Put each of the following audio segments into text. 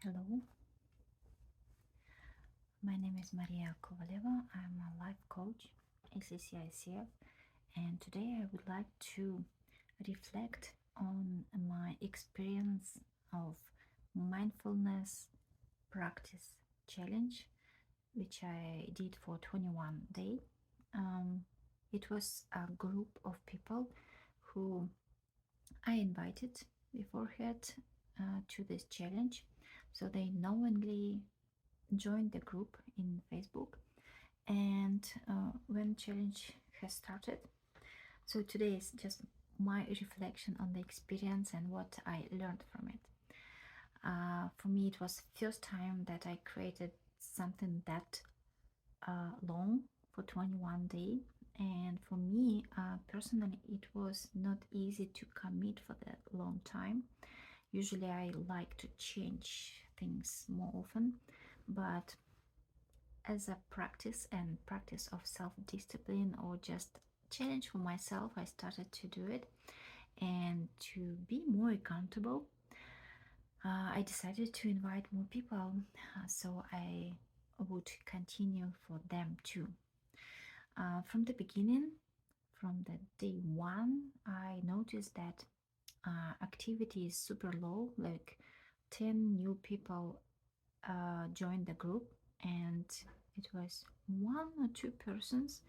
Hello, my name is Maria Kovaleva. I'm a life coach, ACCICF, and today I would like to reflect on my experience of mindfulness practice challenge, which I did for 21 days. Um, it was a group of people who I invited beforehand to this challenge, so they knowingly joined the group in Facebook, and when challenge has started. So today is just my reflection on the experience and what I learned from it. For me, it was first time that I created something that long for 21 days, and for me personally, it was not easy to commit for that long time. Usually, I like to change things more often, but as a practice and practice of self-discipline or just challenge for myself, I started to do it, and to be more accountable, I decided to invite more people, so I would continue for them too. From the beginning, from the day one, I noticed that activity is super low, like 10 new people joined the group, and it was one or two persons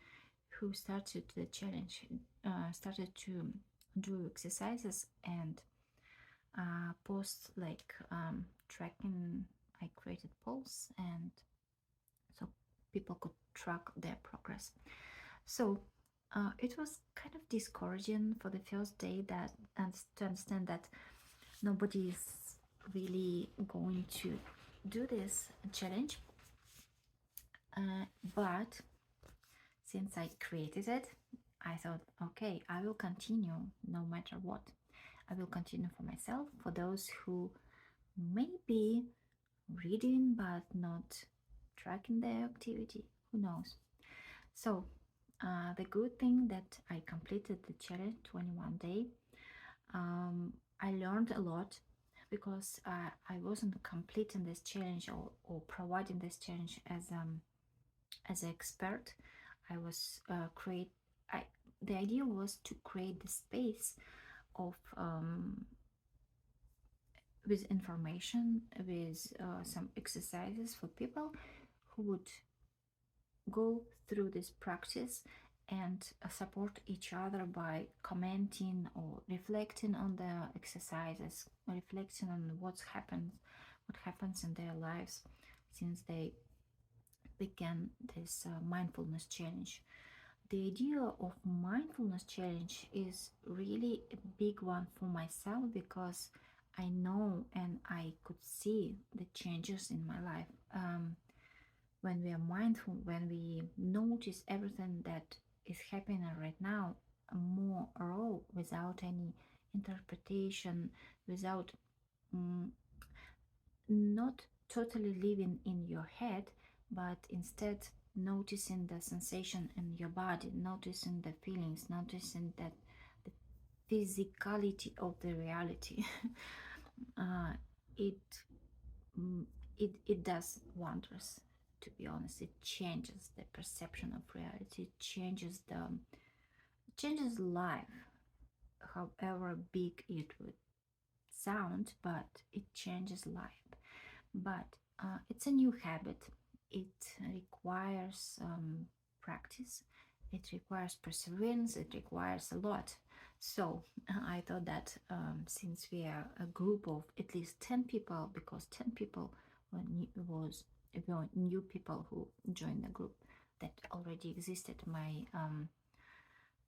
who started the challenge, started to do exercises and post like tracking. I created polls, and so people could track their progress. So it was kind of discouraging for the first day, that and to understand that nobody is really going to do this challenge. But since I created it, I thought, okay, I will continue no matter what. I will continue for myself, for those who may be reading but not tracking their activity. Who knows? So, the good thing that I completed the challenge 21 day. I learned a lot because I wasn't completing this challenge, or providing this challenge as an expert. I was create. I The idea was to create the space of with information, with some exercises for people who would go through this practice and support each other by commenting or reflecting on the exercises, reflecting on what happens in their lives since they began this mindfulness challenge. The idea of mindfulness challenge is really a big one for myself, because I know and I could see the changes in my life. When we are mindful, when we notice everything that is happening right now more raw, without any interpretation, without mm, not totally living in your head, but instead noticing the sensation in your body, noticing the feelings, noticing that the physicality of the reality. uh, it mm, it does wonders. To be honest, it changes the perception of reality. It changes life, however big it would sound, but it changes life. But it's a new habit. It requires practice. It requires perseverance. It requires a lot. So I thought that since we are a group of at least 10 people, because 10 people were new people who joined the group that already existed, my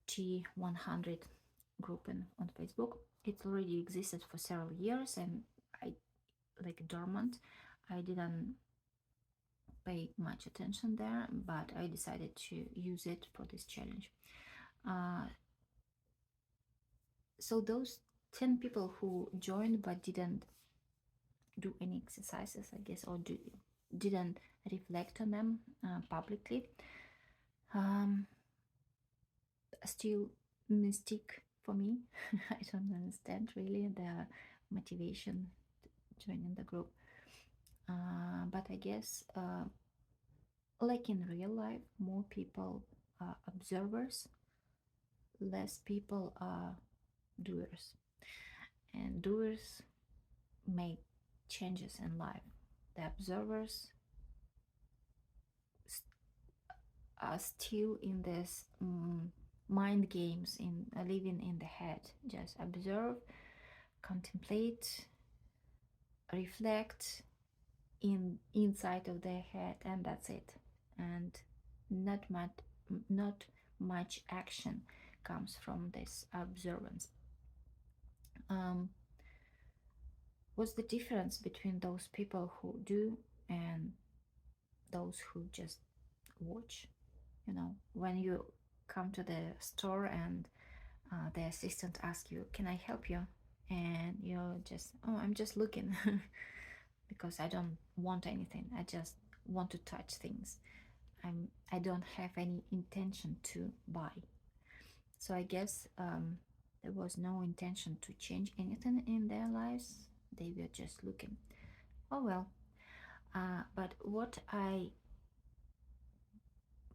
T100 group on Facebook. It already existed for several years, and I like dormant. I didn't pay much attention there, but I decided to use it for this challenge. Uh, so those 10 people who joined but didn't do any exercises, I guess, or didn't reflect on them publicly, um, still mystic for me. I don't understand really the motivation joining the group. But I guess, like in real life, more people are observers, less people are doers. And doers make changes in life. The observers are still in this mind games, in living in the head. Just observe, contemplate, reflect in inside of their head, and that's it. And not much action comes from this observance. um, what's the difference between those people who do and those who just watch? When you come to the store and the assistant asks you, "Can I help you?" And you're just, "Oh, I'm just looking," because I don't want anything. I just want to touch things. I don't have any intention to buy. So I guess there was no intention to change anything in their lives. They were just looking. Oh well. But what I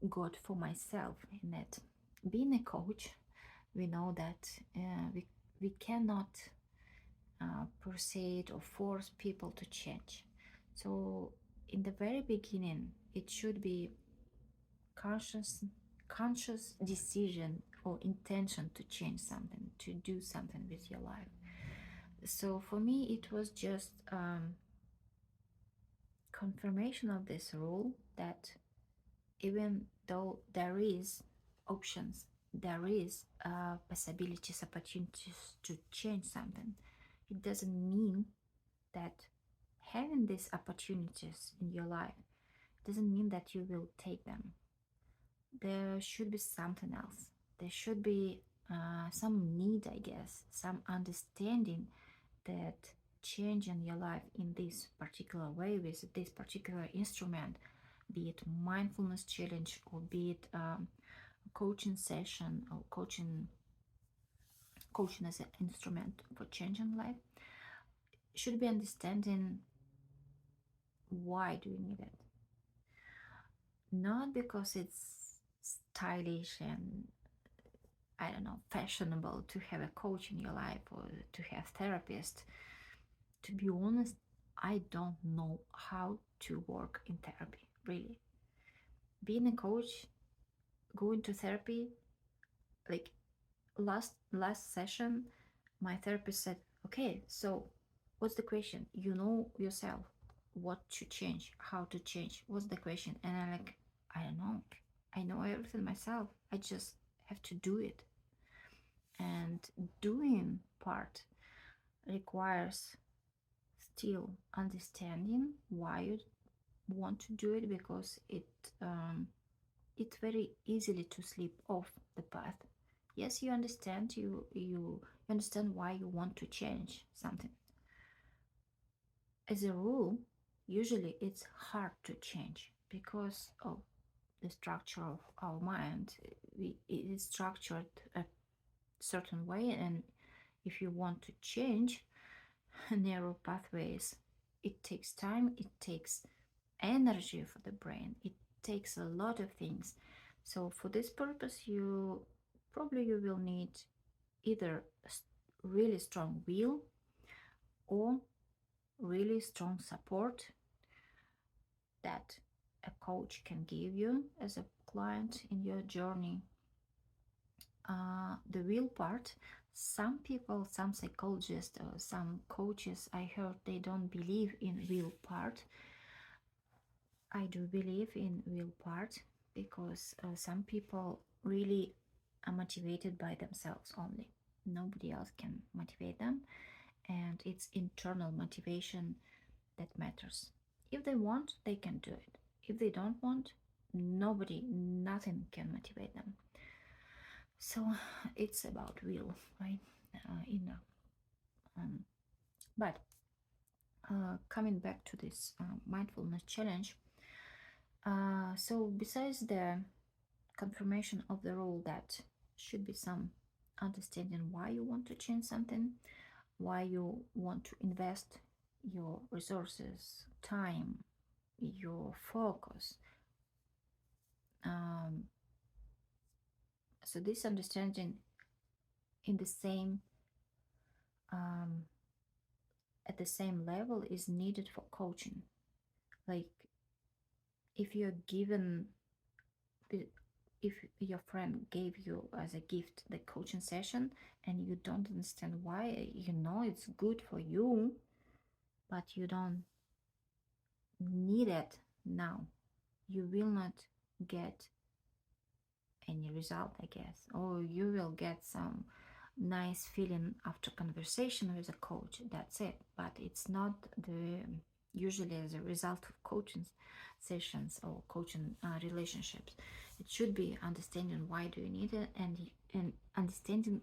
got for myself in that, being a coach, we know that we cannot persuade or force people to change. So in the very beginning, it should be conscious conscious decision or intention to change something, to do something with your life. So for me, it was just confirmation of this rule that even though there is options, there is possibilities, opportunities to change something, it doesn't mean that having these opportunities in your life doesn't mean that you will take them. There should be something else. There should be some need, I guess, some understanding that changing your life in this particular way with this particular instrument, be it mindfulness challenge or be it coaching session or coaching as an instrument for changing life, should be understanding why do you need it. Not because it's stylish and, I don't know, fashionable to have a coach in your life or to have therapist. To be honest, I don't know how to work in therapy, really. Being a coach, going to therapy, like last session, my therapist said, "Okay, so what's the question? You know yourself what to change, how to change. What's the question?" And I'm like, "I don't know. I know everything myself. I just have to do it." And doing part requires still understanding why you want to do it, because it's very easily to slip off the path. Yes, you understand, you understand why you want to change something. As a rule, usually it's hard to change because of the structure of our mind. It is structured a certain way, and if you want to change narrow pathways, it takes time, it takes energy for the brain, it takes a lot of things. So for this purpose, you will need either really strong will or really strong support that a coach can give you as a client in your journey. The will part, some people, some psychologists or some coaches I heard, they don't believe in will part. I do believe in will part because some people really are motivated by themselves only. Nobody else can motivate them, and it's internal motivation that matters. If they want, they can do it. If they don't want, nothing can motivate them. So it's about will, right? Inner. But coming back to this mindfulness challenge, so besides the confirmation of the rule that should be some understanding why you want to change something, why you want to invest your resources, time, your focus. Um, so this understanding in the same um, at the same level is needed for coaching. Like if you're given if your friend gave you as a gift the coaching session and you don't understand why, you know it's good for you, but you don't need it now, you will not get any result, I guess, or you will get some nice feeling after conversation with a coach, that's it, but it's not the usually as a result of coaching sessions or coaching relationships. It should be understanding why do you need it, and understanding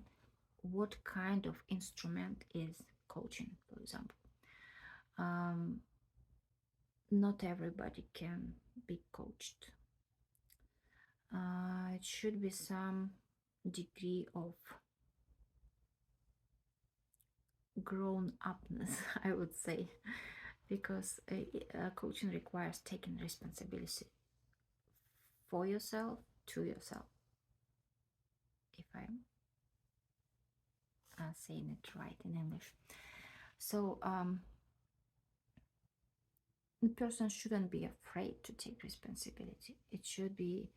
what kind of instrument is coaching, for example. um, Not everybody can be coached. It should be some degree of grown upness, I would say, because coaching requires taking responsibility for yourself, to yourself, if I'm saying it right in English. So the person shouldn't be afraid to take responsibility. It should be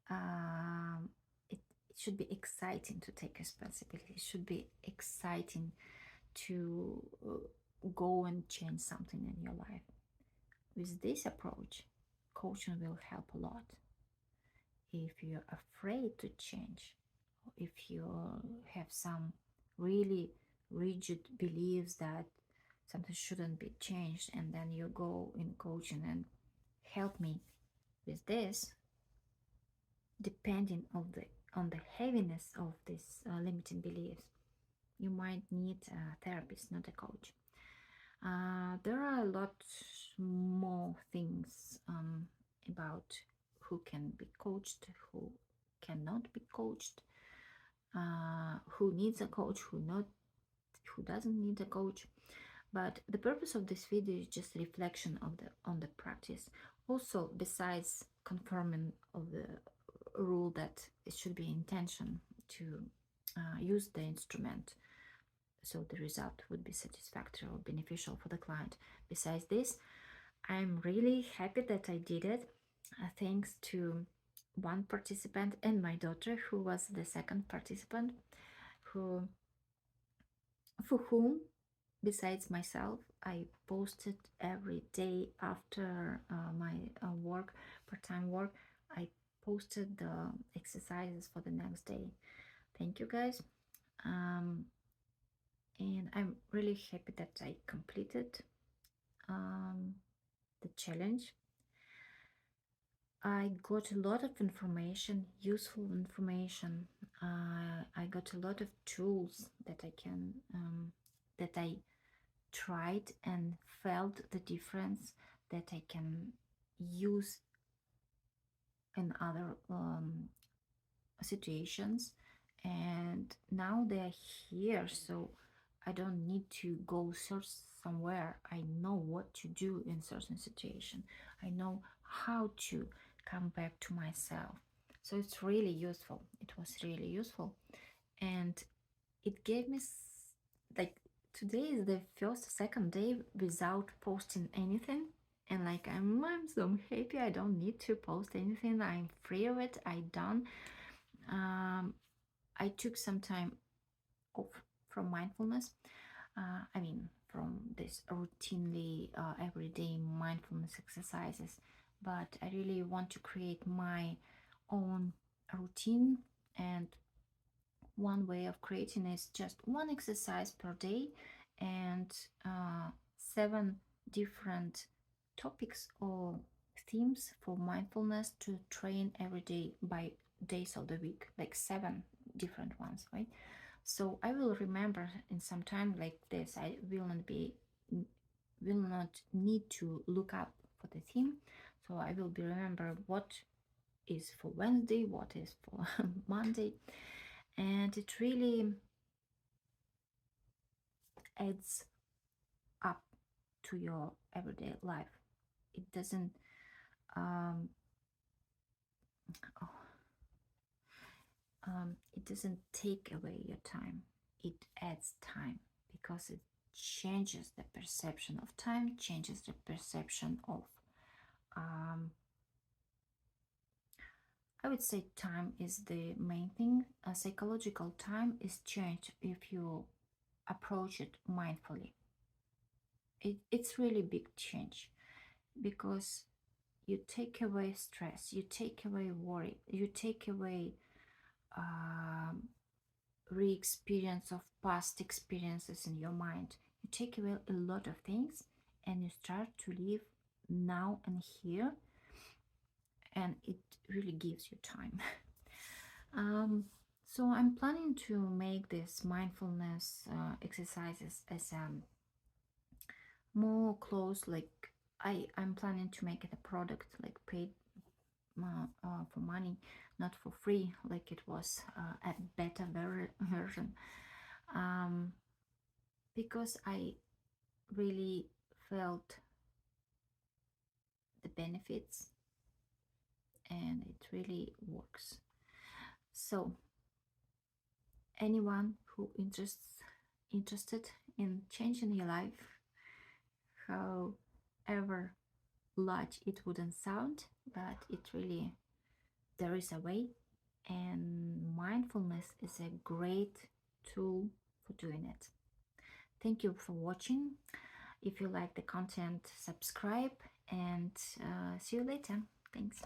um, it should be exciting to take responsibility. It should be exciting to go and change something in your life. With this approach, coaching will help a lot. If you're afraid to change, if you have some really rigid beliefs that something shouldn't be changed, and then you go in coaching and help me with this, depending on the heaviness of these limiting beliefs, you might need a therapist, not a coach. There are a lot more things about who can be coached, who cannot be coached, who needs a coach, who doesn't need a coach. But the purpose of this video is just reflection of on the practice. Also, besides confirming of the rule that it should be intention to use the instrument, so the result would be satisfactory or beneficial for the client. Besides this, I'm really happy that I did it, thanks to one participant and my daughter, who was the second participant, who for whom, besides myself, I posted every day after my work, part-time work. I posted the exercises for the next day. Thank you, guys. And I'm really happy that I completed the challenge. I got a lot of information, useful information. I got a lot of tools that that I tried and felt the difference, that I can use in other situations. And now they're here, so I don't need to go search somewhere. I know what to do in certain situation. I know how to come back to myself. So it's really useful. It was really useful, and it gave me like, today is the second day without posting anything, and like I'm so happy. I don't need to post anything. I'm free of it. I done. I took some time off from mindfulness. I mean, from this routinely everyday mindfulness exercises, but I really want to create my own routine, and one way of creating is just one exercise per day, and 7 different topics or themes for mindfulness to train every day by days of the week, like 7 different ones, right? So I will remember in some time like this. I will not need to look up for the theme, so I will be remember what is for Wednesday, what is for Monday, and it really adds up to your everyday life. It doesn't um, oh, it doesn't take away your time. It adds time because it changes the perception of time, changes the perception of um, I would say time is the main thing. Psychological time is changed if you approach it mindfully. It's really big change because you take away stress, you take away worry, you take away um, re-experience of past experiences in your mind. You take away a lot of things and you start to live now and here, and it really gives you time. So I'm planning to make this mindfulness exercises as more close. Like I'm planning to make it a product, like paid for money, not for free, like it was a beta version. Um, because I really felt the benefits, and it really works. So anyone who interested in changing your life, however large it wouldn't sound, but it really, there is a way, and mindfulness is a great tool for doing it. Thank you for watching. If you like the content, subscribe, and see you later. Thanks.